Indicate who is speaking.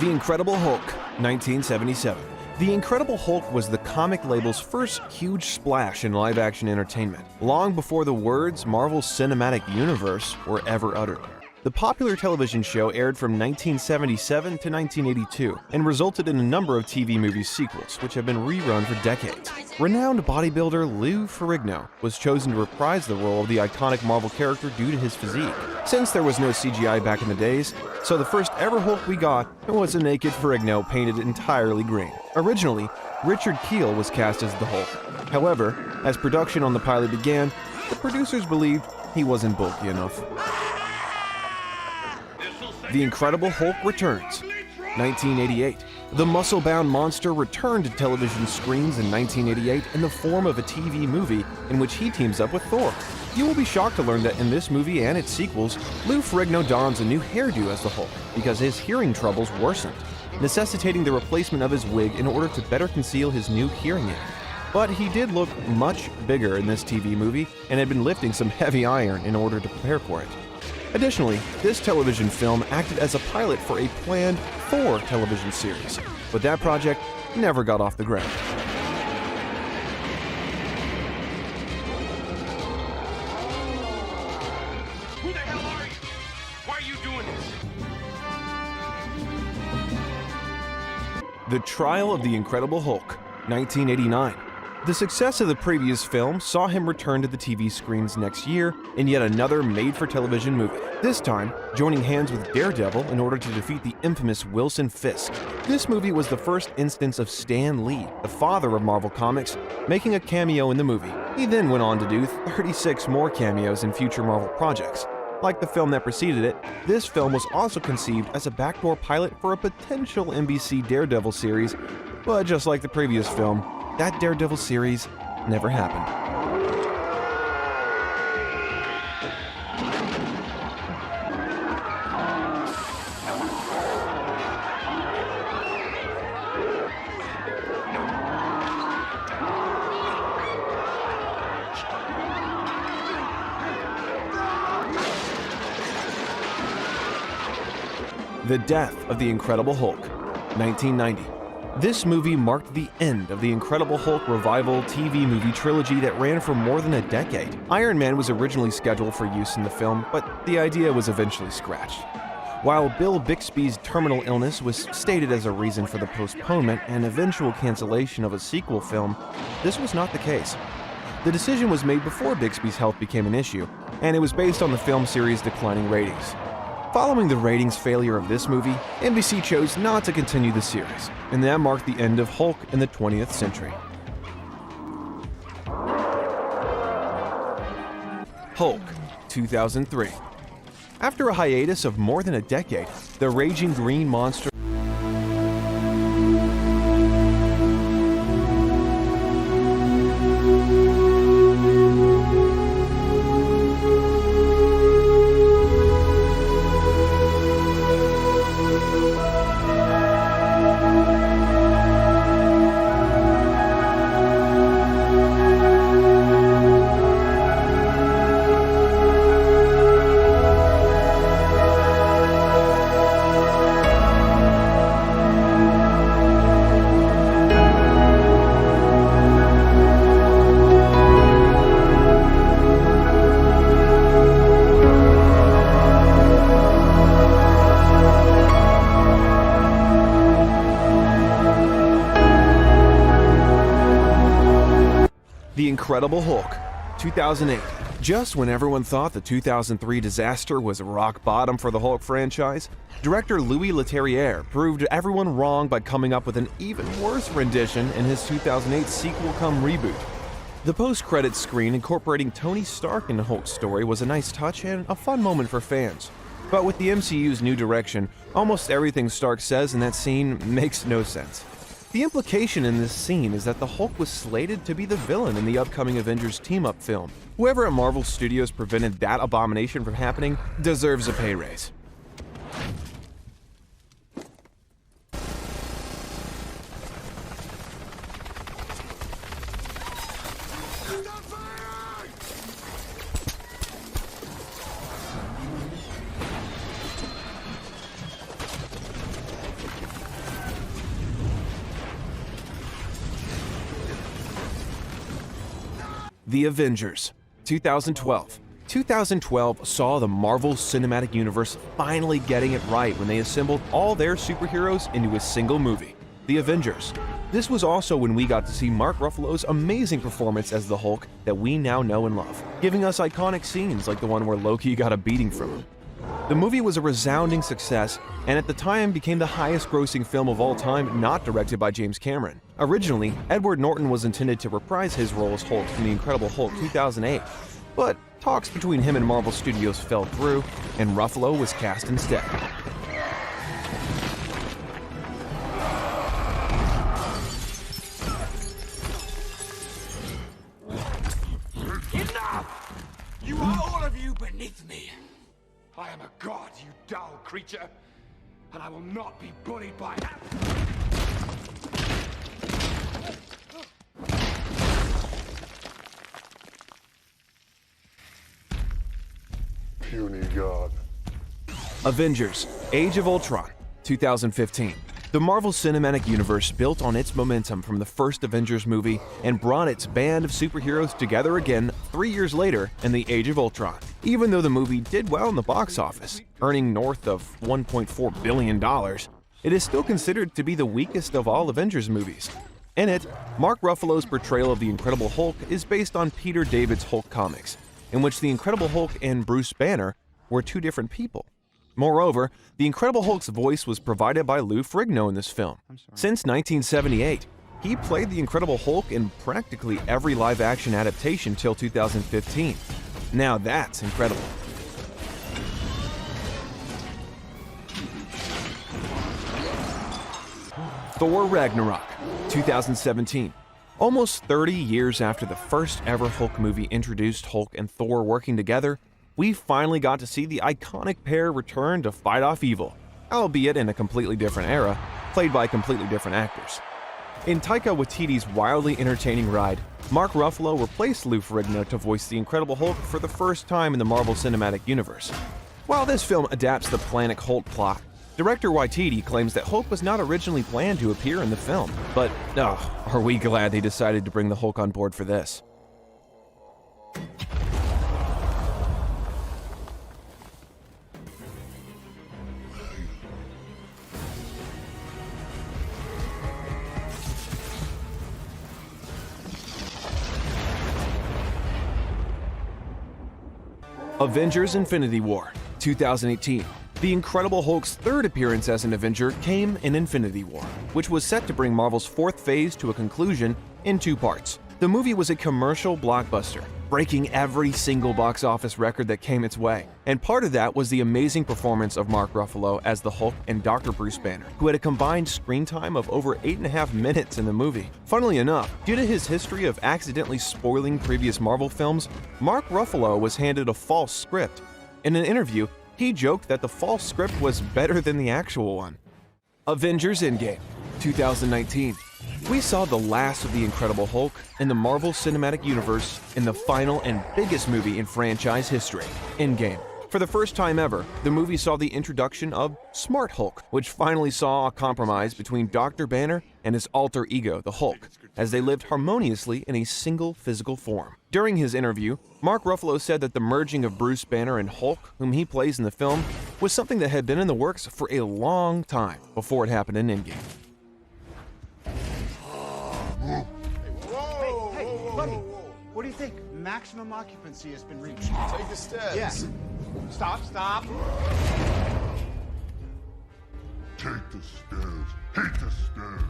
Speaker 1: The Incredible Hulk, 1977. The Incredible Hulk was the comic label's first huge splash in live-action entertainment, long before the words Marvel's Cinematic Universe were ever uttered. The popular television show aired from 1977 to 1982 and resulted in a number of TV movie sequels, which have been rerun for decades. Renowned bodybuilder Lou Ferrigno was chosen to reprise the role of the iconic Marvel character due to his physique. Since there was no CGI back in the days, so the first ever Hulk we got was a naked Ferrigno painted entirely green. Originally, Richard Kiel was cast as the Hulk. However, as production on the pilot began, the producers believed he wasn't bulky enough. The Incredible Hulk returns, 1988. The muscle-bound monster returned to television screens in 1988 in the form of a TV movie in which he teams up with Thor. You will be shocked to learn that in this movie and its sequels, Lou Ferrigno dons a new hairdo as the Hulk because his hearing troubles worsened, necessitating the replacement of his wig in order to better conceal his new hearing aid. But he did look much bigger in this TV movie and had been lifting some heavy iron in order to prepare for it. Additionally, this television film acted as a pilot for a planned Thor television series, but that project never got off the ground.
Speaker 2: Who the hell are you? Why are you doing this?
Speaker 1: The Trial of the Incredible Hulk, 1989. The success of the previous film saw him return to the TV screens next year in yet another made-for-television movie, this time joining hands with Daredevil in order to defeat the infamous Wilson Fisk. This movie was the first instance of Stan Lee, the father of Marvel Comics, making a cameo in the movie. He then went on to do 36 more cameos in future Marvel projects. Like the film that preceded it, this film was also conceived as a backdoor pilot for a potential NBC Daredevil series, but just like the previous film, that Daredevil series never happened. The Death of the Incredible Hulk, 1990. This movie marked the end of the Incredible Hulk revival TV movie trilogy that ran for more than a decade. Iron Man was originally scheduled for use in the film, but the idea was eventually scratched. While Bill Bixby's terminal illness was stated as a reason for the postponement and eventual cancellation of a sequel film, this was not the case. The decision was made before Bixby's health became an issue, and it was based on the film series' declining ratings. Following the ratings failure of this movie, NBC chose not to continue the series, and that marked the end of Hulk in the 20th century. Hulk, 2003. After a hiatus of more than a decade, the raging green monster The Incredible Hulk, 2008. Just when everyone thought the 2003 disaster was rock bottom for the Hulk franchise, director Louis Leterrier proved everyone wrong by coming up with an even worse rendition in his 2008 sequel-cum-reboot. The post-credits screen incorporating Tony Stark in the Hulk story was a nice touch and a fun moment for fans. But with the MCU's new direction, almost everything Stark says in that scene makes no sense. The implication in this scene is that the Hulk was slated to be the villain in the upcoming Avengers team-up film. Whoever at Marvel Studios prevented that abomination from happening deserves a pay raise. The Avengers, 2012. 2012 saw the Marvel Cinematic Universe finally getting it right when they assembled all their superheroes into a single movie, The Avengers. This was also when we got to see Mark Ruffalo's amazing performance as the Hulk that we now know and love, giving us iconic scenes like the one where Loki got a beating from him. The movie was a resounding success and at the time became the highest-grossing film of all time not directed by James Cameron. Originally, Edward Norton was intended to reprise his role as Hulk in The Incredible Hulk 2008, but talks between him and Marvel Studios fell through, and Ruffalo was cast instead.
Speaker 2: Enough! You are all of you beneath me. I am a god, you dull creature, and I will not be bullied by that.
Speaker 3: Puny god.
Speaker 1: Avengers: Age of Ultron, 2015. The Marvel Cinematic Universe built on its momentum from the first Avengers movie and brought its band of superheroes together again 3 years later in The Age of Ultron. Even though the movie did well in the box office, earning north of $1.4 billion, it is still considered to be the weakest of all Avengers movies. In it, Mark Ruffalo's portrayal of the Incredible Hulk is based on Peter David's Hulk comics, in which the Incredible Hulk and Bruce Banner were two different people. Moreover, the Incredible Hulk's voice was provided by Lou Ferrigno in this film. Since 1978, he played the Incredible Hulk in practically every live-action adaptation till 2015. Now that's incredible. Thor Ragnarok, 2017. Almost 30 years after the first ever Hulk movie introduced Hulk and Thor working together, we finally got to see the iconic pair return to fight off evil, albeit in a completely different era, played by completely different actors. In Taika Waititi's wildly entertaining ride, Mark Ruffalo replaced Lou Ferrigno to voice the Incredible Hulk for the first time in the Marvel Cinematic Universe. While this film adapts the Planet Hulk plot, director Waititi claims that Hulk was not originally planned to appear in the film, but are we glad they decided to bring the Hulk on board for this. Avengers: Infinity War, 2018. The Incredible Hulk's third appearance as an Avenger came in Infinity War, which was set to bring Marvel's fourth phase to a conclusion in 2 parts. The movie was a commercial blockbuster, breaking every single box office record that came its way. And part of that was the amazing performance of Mark Ruffalo as the Hulk and Dr. Bruce Banner, who had a combined screen time of over 8.5 minutes in the movie. Funnily enough, due to his history of accidentally spoiling previous Marvel films, Mark Ruffalo was handed a false script. In an interview, he joked that the false script was better than the actual one. Avengers: Endgame, 2019. We saw the last of the Incredible Hulk in the Marvel Cinematic Universe in the final and biggest movie in franchise history, Endgame. For the first time ever, the movie saw the introduction of Smart Hulk, which finally saw a compromise between Dr. Banner and his alter ego, the Hulk, as they lived harmoniously in a single physical form. During his interview, Mark Ruffalo said that the merging of Bruce Banner and Hulk, whom he plays in the film, was something that had been in the works for a long time before it happened in Endgame.
Speaker 4: Hey, buddy, what do you think? Maximum occupancy has been reached.
Speaker 3: Take the steps.
Speaker 4: Yeah. Stop.
Speaker 3: Take the stairs. Hate the stairs.